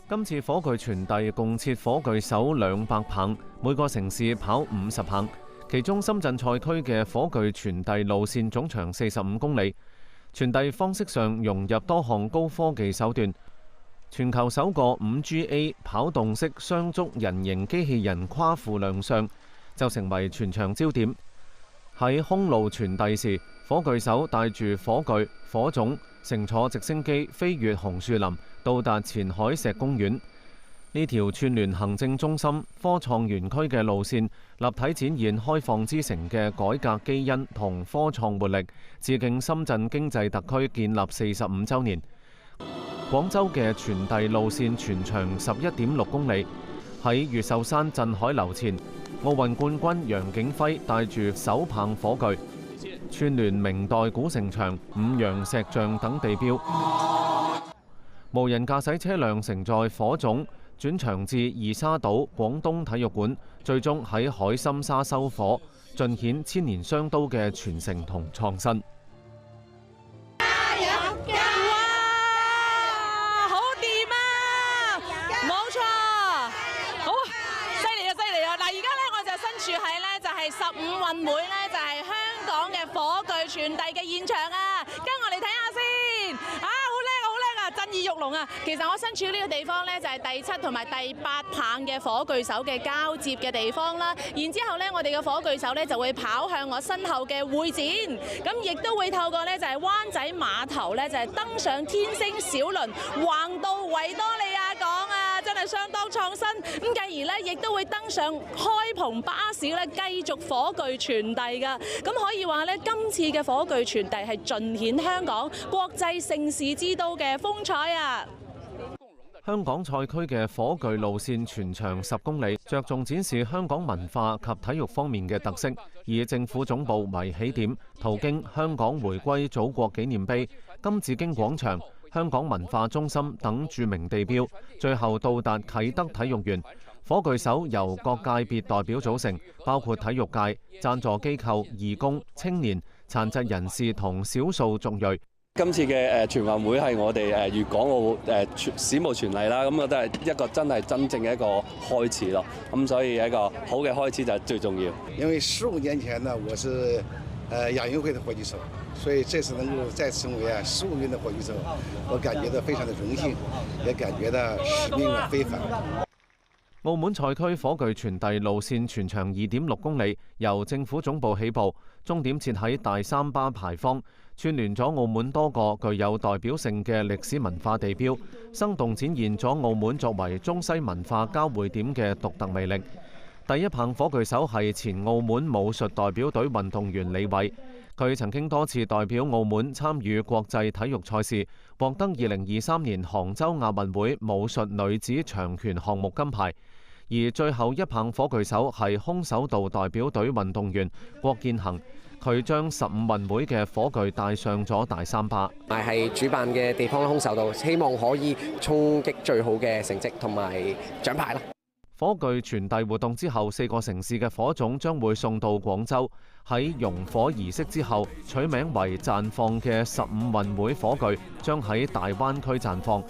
今次火炬傳遞共設火炬手200棒，每個城市跑50棒。其中深圳賽區嘅火炬傳遞路線總長45公里，傳遞方式上融入多項高科技手段。全球首個 5GA 跑動式雙足人形機器人夸父亮相，就成為全場焦點。喺空路傳遞時，火炬手帶住火炬、火種，乘坐直升機飛越紅樹林，到達前海石公園。呢條串聯行政中心、科創園區嘅路線，立體展現開放之城嘅改革基因同科創活力，致敬深圳經濟特區建立45週年。廣州嘅傳遞路線全長11.6公里，喺越秀山鎮海樓前，奧運冠軍楊景輝帶住手棒火炬，串聯明代古城牆、五羊石像等地標。無人駕駛車輛承載火種，轉場至二沙島廣東體育館，最終喺海心沙收火，盡顯千年商都嘅傳承同創新。加油！哇，好掂啊！冇錯，好犀利啊！犀利啊！嗱，而家咧我就身處喺咧就係15運會咧就係香港嘅火炬傳遞嘅現場啊！跟我嚟睇下先啊！震耳欲聾啊！其實我身處呢個地方呢，就係第7同埋第8棒嘅火炬手嘅交接嘅地方啦。然之後呢，我哋嘅火炬手呢就會跑向我身後嘅會展，咁亦都會透過呢就係灣仔碼頭呢，就係登上天星小輪橫到維多利亞港啊！真係相當創新。咁繼而呢，亦都會登上開篷巴士呢，繼續火炬傳遞㗎。咁可以話呢，今次嘅火炬傳遞係盡顯香港國際盛事之都嘅風采啊！香港賽區嘅火炬路線全長10公里，着重展示香港文化及體育方面嘅特色，以政府總部為起點，途經香港回歸祖國紀念碑、金紫荊廣場、香港文化中心等著名地標，最後到達啟德體育園。火炬手由各界別代表組成，包括體育界、贊助機構、義工、青年、殘疾人士同少數族裔。今次嘅全運會係我哋粵港澳史無前例啦，咁我覺得係一個真正嘅一個開始咯。咁所以一個好嘅開始就係最重要。因為15年前呢，我是亞運會的火炬手，所以這次能夠再成為15年的火炬手，我感覺到非常的榮幸，也感覺到使命非凡。澳門賽區火炬傳遞路線全長2.6公里，由政府總部起步，終點設喺大三巴牌坊，串聯咗澳門多個具有代表性嘅歷史文化地標，生動展現咗澳門作為中西文化交匯點嘅獨特魅力。第一棒火炬手係前澳門武術代表隊運動員李偉，佢曾經多次代表澳門參與國際體育賽事，獲得2023年杭州亞運會武術女子長拳項目金牌。而最後一棒火炬手係空手道代表隊運動員郭建恒，佢將15運會嘅火炬帶上咗大三巴。係主辦嘅地方空手道，希望可以衝擊最好嘅成績同埋獎牌啦。火炬傳遞活動之後，4個城市嘅火種將會送到廣州，喺熔火儀式之後，取名為綻放嘅15運會火炬將喺大灣區綻放。